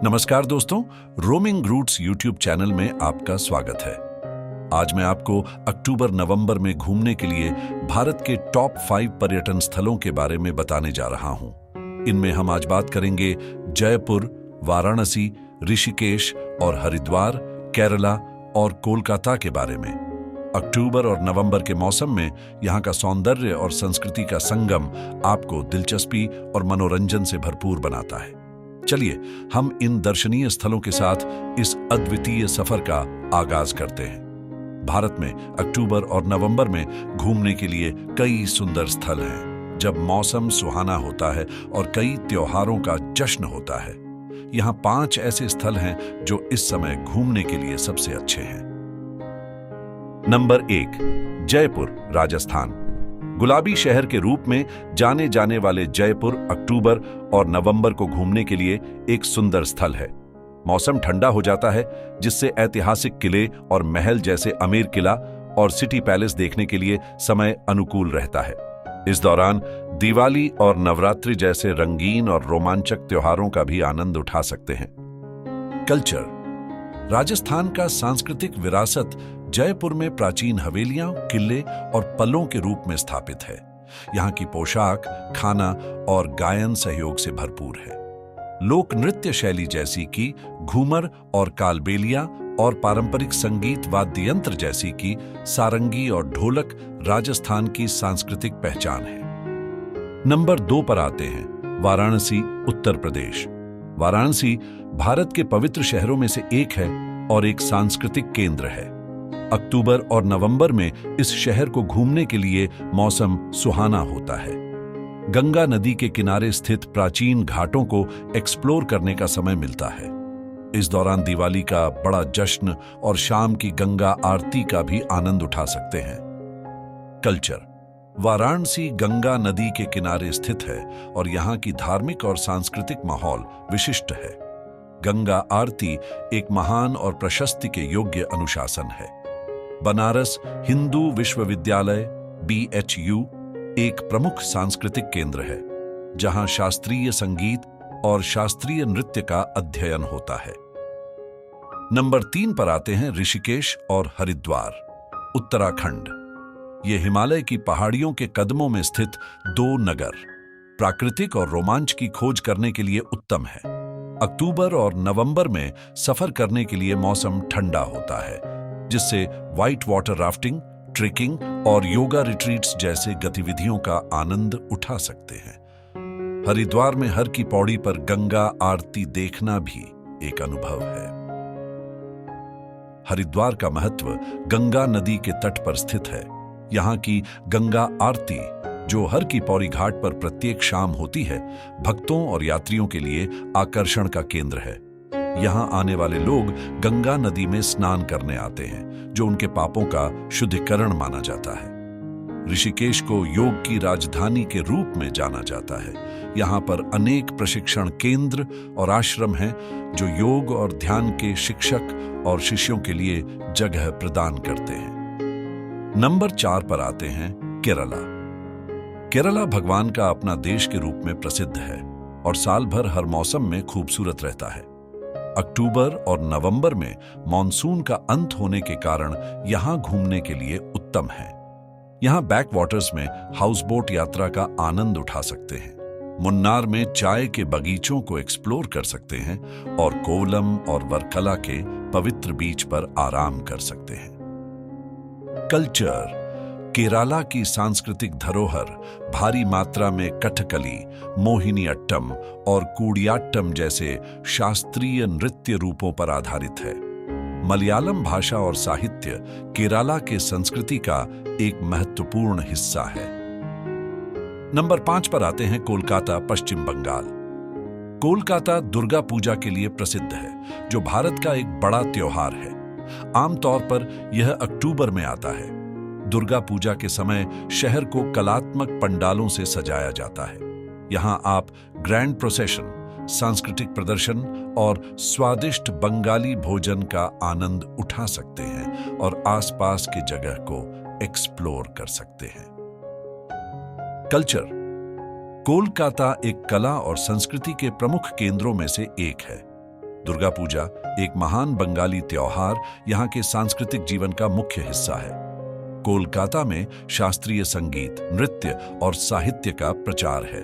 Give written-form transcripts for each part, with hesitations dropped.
नमस्कार दोस्तों, roaming roots YouTube channel में आपका स्वागत है। आज मैं आपको अक्टूबर नवंबर में घूमने के लिए भारत के टॉप 5 पर्यटन स्थलों के बारे में बताने जा रहा हूं। इनमें हम आज बात करेंगे जयपुर, वाराणसी, ऋषिकेश और हरिद्वार, केरला और कोलकाता के बारे में। अक्टूबर और नवंबर के मौसम में यहाँ का सौंदर्य और संस्कृति का संगम आपको दिलचस्पी और मनोरंजन से भरपूर बनाता है। चलिए हम इन दर्शनीय स्थलों के साथ इस अद्वितीय सफर का आगाज करते हैं। भारत में अक्टूबर और नवंबर में घूमने के लिए कई सुंदर स्थल हैं, जब मौसम सुहाना होता है और कई त्योहारों का जश्न होता है। यहाँ 5 ऐसे स्थल हैं जो इस समय घूमने के लिए सबसे अच्छे हैं। नंबर 1, जयपुर, राजस्थान। गुलाबी शहर के रूप में जाने जाने वाले जयपुर अक्टूबर और नवंबर को घूमने के लिए एक सुंदर स्थल है। मौसम ठंडा हो जाता है, जिससे ऐतिहासिक किले और महल जैसे आमेर किला और सिटी पैलेस देखने के लिए समय अनुकूल रहता है। इस दौरान दिवाली और नवरात्रि जैसे रंगीन और रोमांचक त्योहारों का भी आनंद उठा सकते हैं। कल्चर। राजस्थान का सांस्कृतिक विरासत जयपुर में प्राचीन हवेलियां, किले और पलों के रूप में स्थापित है। यहाँ की पोशाक, खाना और गायन सहयोग से भरपूर है। लोक नृत्य शैली जैसी कि घूमर और कालबेलिया और पारंपरिक संगीत वाद्य यंत्र जैसी कि सारंगी और ढोलक राजस्थान की सांस्कृतिक पहचान है। नंबर 2 पर आते हैं वाराणसी, उत्तर प्रदेश। वाराणसी भारत के पवित्र शहरों में से एक है और एक सांस्कृतिक केंद्र है। अक्टूबर और नवंबर में इस शहर को घूमने के लिए मौसम सुहाना होता है। गंगा नदी के किनारे स्थित प्राचीन घाटों को एक्सप्लोर करने का समय मिलता है। इस दौरान दिवाली का बड़ा जश्न और शाम की गंगा आरती का भी आनंद उठा सकते हैं। कल्चर। वाराणसी गंगा नदी के किनारे स्थित है और यहाँ की धार्मिक और सांस्कृतिक माहौल विशिष्ट है। गंगा आरती एक महान और प्रशस्ति के योग्य अनुशासन है। बनारस हिंदू विश्वविद्यालय BHU एक प्रमुख सांस्कृतिक केंद्र है, जहां शास्त्रीय संगीत और शास्त्रीय नृत्य का अध्ययन होता है। नंबर 3 पर आते हैं ऋषिकेश और हरिद्वार, उत्तराखंड। ये हिमालय की पहाड़ियों के कदमों में स्थित 2 नगर प्राकृतिक और रोमांच की खोज करने के लिए उत्तम है। अक्टूबर और नवंबर में सफर करने के लिए मौसम ठंडा होता है, जिससे व्हाइट वाटर राफ्टिंग, ट्रेकिंग और योगा रिट्रीट्स जैसे गतिविधियों का आनंद उठा सकते हैं। हरिद्वार में हर की पौड़ी पर गंगा आरती देखना भी एक अनुभव है। हरिद्वार का महत्व गंगा नदी के तट पर स्थित है। यहाँ की गंगा आरती, जो हर की पौड़ी घाट पर प्रत्येक शाम होती है, भक्तों और यात्रियों के लिए आकर्षण का केंद्र है। यहाँ आने वाले लोग गंगा नदी में स्नान करने आते हैं, जो उनके पापों का शुद्धिकरण माना जाता है। ऋषिकेश को योग की राजधानी के रूप में जाना जाता है। यहाँ पर अनेक प्रशिक्षण केंद्र और आश्रम हैं, जो योग और ध्यान के शिक्षक और शिष्यों के लिए जगह प्रदान करते हैं। नंबर 4 पर आते हैं केरला। केरला भगवान का अपना देश के रूप में प्रसिद्ध है और साल भर हर मौसम में खूबसूरत रहता है। अक्टूबर और नवंबर में मॉनसून का अंत होने के कारण यहां घूमने के लिए उत्तम है। यहां बैक वाटर्स में हाउस बोट यात्रा का आनंद उठा सकते हैं। मुन्नार में चाय के बगीचों को एक्सप्लोर कर सकते हैं और कोवलम और वर्कला के पवित्र बीच पर आराम कर सकते हैं। कल्चर। केरला की सांस्कृतिक धरोहर भारी मात्रा में कथकली, मोहिनीअट्टम और कूडियाट्टम जैसे शास्त्रीय नृत्य रूपों पर आधारित है। मलयालम भाषा और साहित्य केरला के संस्कृति का एक महत्वपूर्ण हिस्सा है। नंबर 5 पर आते हैं कोलकाता, पश्चिम बंगाल। कोलकाता दुर्गा पूजा के लिए प्रसिद्ध है, जो भारत का एक बड़ा त्योहार है। आमतौर पर यह अक्टूबर में आता है। दुर्गा पूजा के समय शहर को कलात्मक पंडालों से सजाया जाता है। यहाँ आप ग्रैंड प्रोसेशन, सांस्कृतिक प्रदर्शन और स्वादिष्ट बंगाली भोजन का आनंद उठा सकते हैं और आसपास की जगह को एक्सप्लोर कर सकते हैं। कल्चर। कोलकाता एक कला और संस्कृति के प्रमुख केंद्रों में से एक है। दुर्गा पूजा, एक महान बंगाली त्योहार, यहाँ के सांस्कृतिक जीवन का मुख्य हिस्सा है। कोलकाता में शास्त्रीय संगीत, नृत्य और साहित्य का प्रचार है।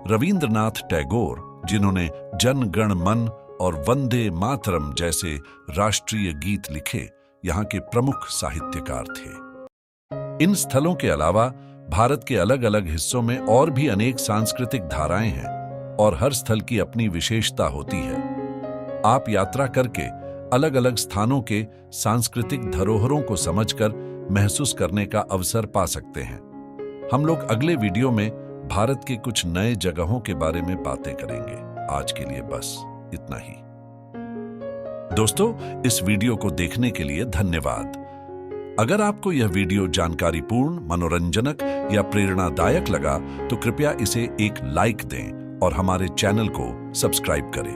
रविंद्रनाथ टैगोर, जिन्होंने जन गण मन और वंदे मातरम जैसे राष्ट्रीय गीत लिखे, यहाँ के प्रमुख साहित्यकार थे। इन स्थलों के अलावा भारत के अलग अलग हिस्सों में और भी अनेक सांस्कृतिक धाराएं हैं और हर स्थल की अपनी विशेषता होती है। आप यात्रा करके अलग अलग स्थानों के सांस्कृतिक धरोहरों को समझकर महसूस करने का अवसर पा सकते हैं। हम लोग अगले वीडियो में भारत के कुछ नए जगहों के बारे में बातें करेंगे। आज के लिए बस इतना ही। दोस्तों, इस वीडियो को देखने के लिए धन्यवाद। अगर आपको यह वीडियो जानकारीपूर्ण, मनोरंजक या प्रेरणादायक लगा तो कृपया इसे एक लाइक दें और हमारे चैनल को सब्सक्राइब करें।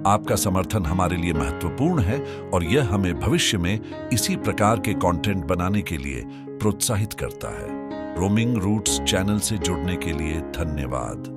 आपका समर्थन हमारे लिए महत्वपूर्ण है और यह हमें भविष्य में इसी प्रकार के कंटेंट बनाने के लिए प्रोत्साहित करता है। रोमिंग रूट्स चैनल से जुड़ने के लिए धन्यवाद।